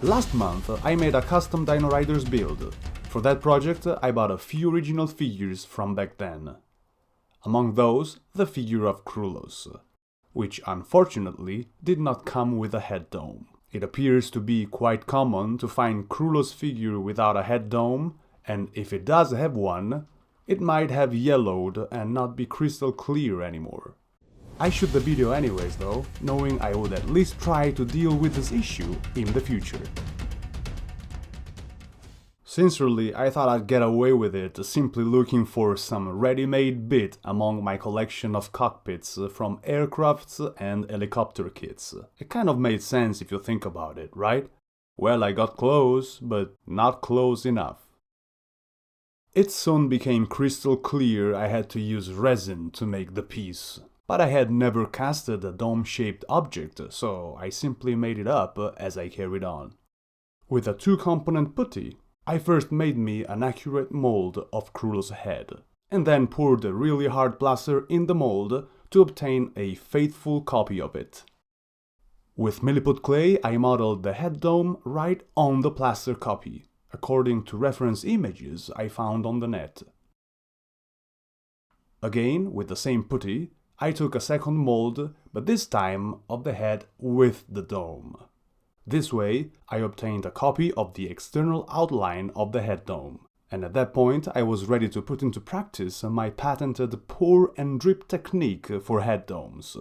Last month I made a custom Dino-Riders build. For that project I bought a few original figures from back then. Among those, the figure of KRULOS, which unfortunately did not come with a head dome. It appears to be quite common to find KRULOS figure without a head dome, and if it does have one, it might have yellowed and not be crystal clear anymore. I shoot the video anyways though, knowing I would at least try to deal with this issue in the future. Sincerely, I thought I'd get away with it simply looking for some ready-made bit among my collection of cockpits from aircrafts and helicopter kits. It kind of made sense if you think about it, right? Well, I got close, but not close enough. It soon became crystal clear I had to use resin to make the piece. But I had never casted a dome-shaped object, so I simply made it up as I carried on. With a two-component putty, I first made me an accurate mold of KRULOS head, and then poured a really hard plaster in the mold to obtain a faithful copy of it. With milliput clay, I modeled the head dome right on the plaster copy, according to reference images I found on the net. Again, with the same putty, I took a second mold, but this time of the head with the dome. This way, I obtained a copy of the external outline of the head dome, and at that point I was ready to put into practice my patented pour and drip technique for head domes.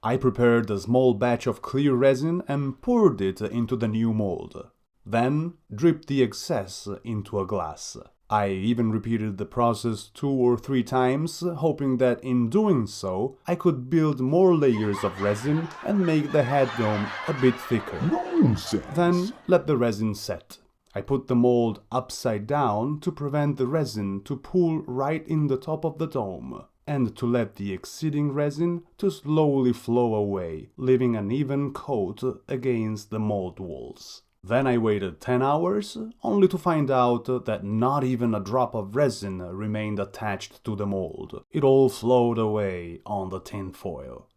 I prepared a small batch of clear resin and poured it into the new mold. Then dripped the excess into a glass. I even repeated the process 2 or 3 times, hoping that in doing so, I could build more layers of resin and make the head dome a bit thicker. Nonsense! Then let the resin set. I put the mold upside down to prevent the resin to pool right in the top of the dome, and to let the exceeding resin to slowly flow away, leaving an even coat against the mold walls. Then I waited 10 hours, only to find out that not even a drop of resin remained attached to the mold. It all flowed away on the tin foil.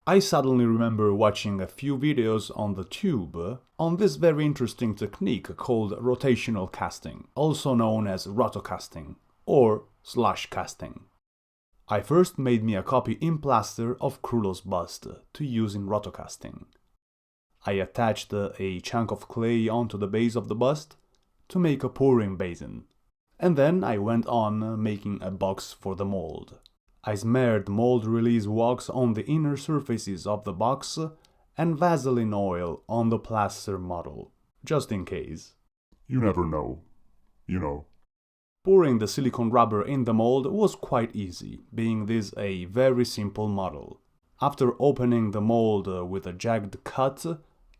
I suddenly remember watching a few videos on the tube on this very interesting technique called rotational casting, also known as rotocasting or slush casting. I first made me a copy in plaster of KRULOS bust to use in rotocasting. I attached a chunk of clay onto the base of the bust to make a pouring basin, and then I went on making a box for the mold. I smeared mold release wax on the inner surfaces of the box and Vaseline oil on the plaster model, just in case. You never know. You know. Pouring the silicone rubber in the mold was quite easy, being this a very simple model. After opening the mold with a jagged cut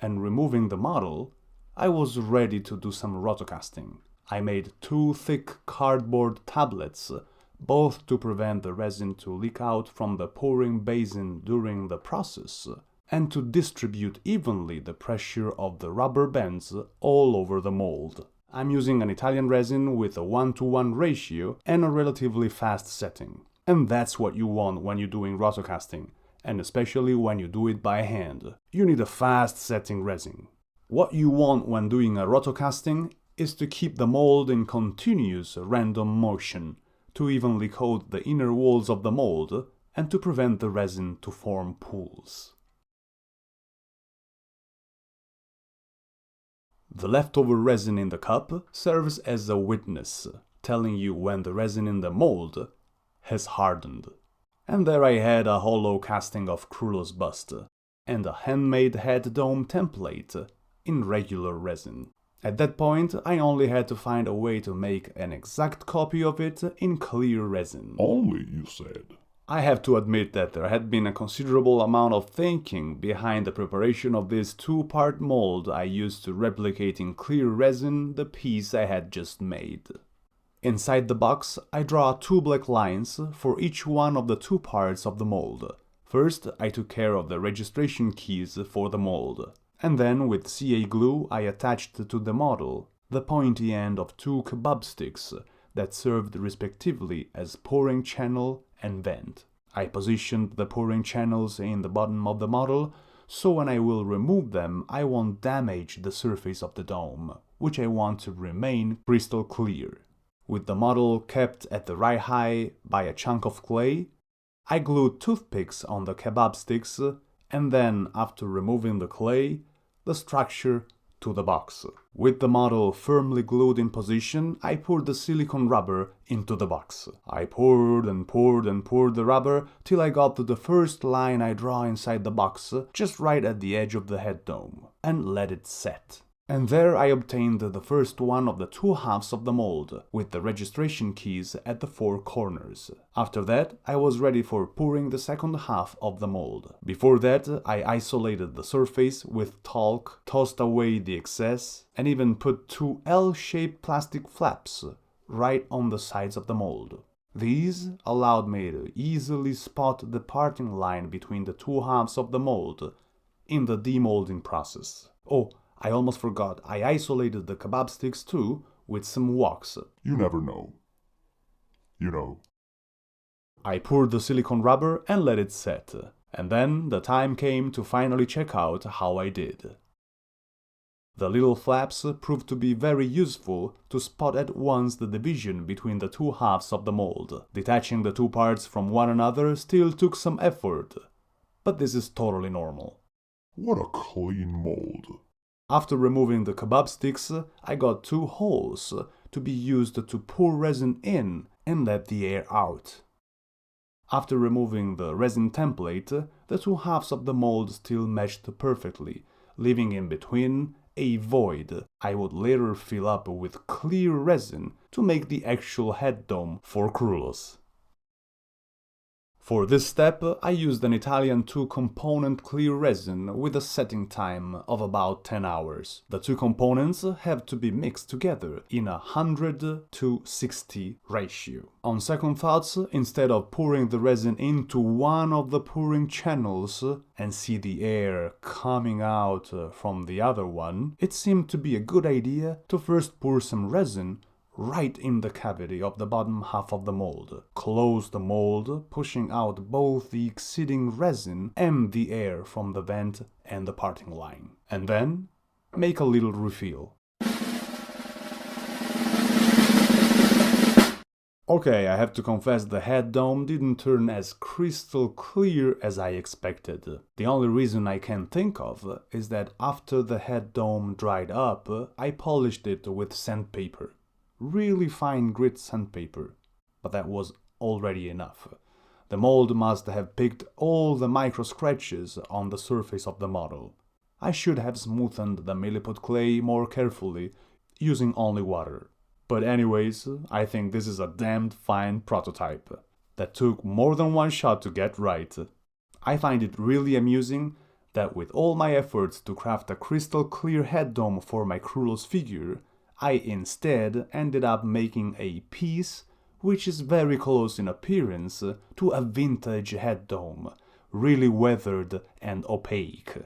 and removing the model, I was ready to do some rotocasting. I made 2 thick cardboard tablets, both to prevent the resin to leak out from the pouring basin during the process, and to distribute evenly the pressure of the rubber bands all over the mold. I'm using an Italian resin with a 1:1 ratio and a relatively fast setting. And that's what you want when you're doing rotocasting, and especially when you do it by hand. You need a fast setting resin. What you want when doing a rotocasting is to keep the mold in continuous random motion, to evenly coat the inner walls of the mold, and to prevent the resin to form pools. The leftover resin in the cup serves as a witness, telling you when the resin in the mold has hardened. And there I had a hollow casting of KRULOS bust, and a handmade head dome template in regular resin. At that point, I only had to find a way to make an exact copy of it in clear resin. Only, you said. I have to admit that there had been a considerable amount of thinking behind the preparation of this 2-part mold I used to replicate in clear resin the piece I had just made. Inside the box, I draw 2 black lines for each one of the 2 parts of the mold. First, I took care of the registration keys for the mold, and then with CA glue I attached to the model the pointy end of 2 kebab sticks that served respectively as pouring channel and vent. I positioned the pouring channels in the bottom of the model so when I will remove them, I won't damage the surface of the dome, which I want to remain crystal clear. With the model kept at the right height by a chunk of clay, I glued toothpicks on the kebab sticks, and then, after removing the clay, the structure to the box. With the model firmly glued in position, I poured the silicone rubber into the box. I poured and poured and poured the rubber till I got to the first line I draw inside the box, just right at the edge of the head dome, and let it set. And there I obtained the first one of the two halves of the mold, with the registration keys at the four corners. After that, I was ready for pouring the second half of the mold. Before that, I isolated the surface with talc, tossed away the excess, and even put two L-shaped plastic flaps right on the sides of the mold. These allowed me to easily spot the parting line between the two halves of the mold in the demolding process. Oh, I almost forgot, I isolated the kebab sticks too with some wax. You never know. You know. I poured the silicone rubber and let it set, and then the time came to finally check out how I did. The little flaps proved to be very useful to spot at once the division between the two halves of the mold. Detaching the two parts from one another still took some effort, but this is totally normal. What a clean mold. After removing the kebab sticks, I got two holes to be used to pour resin in and let the air out. After removing the resin template, the two halves of the mold still matched perfectly, leaving in between a void I would later fill up with clear resin to make the actual head dome for KRULOS. For this step, I used an Italian 2-component clear resin with a setting time of about 10 hours. The two components have to be mixed together in a 100:60 ratio. On second thoughts, instead of pouring the resin into one of the pouring channels and see the air coming out from the other one, it seemed to be a good idea to first pour some resin right in the cavity of the bottom half of the mold. Close the mold, pushing out both the exceeding resin and the air from the vent and the parting line. And then, make a little refill. Okay, I have to confess the head dome didn't turn as crystal clear as I expected. The only reason I can think of is that after the head dome dried up, I polished it with sandpaper. Really fine grit sandpaper, but that was already enough. The mold must have picked all the micro scratches on the surface of the model. I should have smoothened the milliput clay more carefully, using only water. But anyways, I think this is a damned fine prototype that took more than one shot to get right. I find it really amusing that with all my efforts to craft a crystal clear head dome for my KRULOS figure, I instead ended up making a piece which is very close in appearance to a vintage head dome, really weathered and opaque.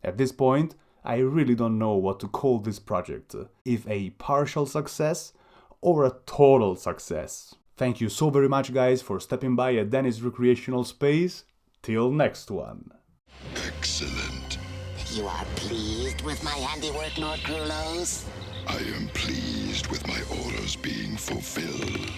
At this point, I really don't know what to call this project, if a partial success or a total success. Thank you so very much guys for stopping by at Danny's Recreational Space. Till next one. Excellent. You are pleased with my handiwork, Lord KRULOS? I am pleased with my orders being fulfilled.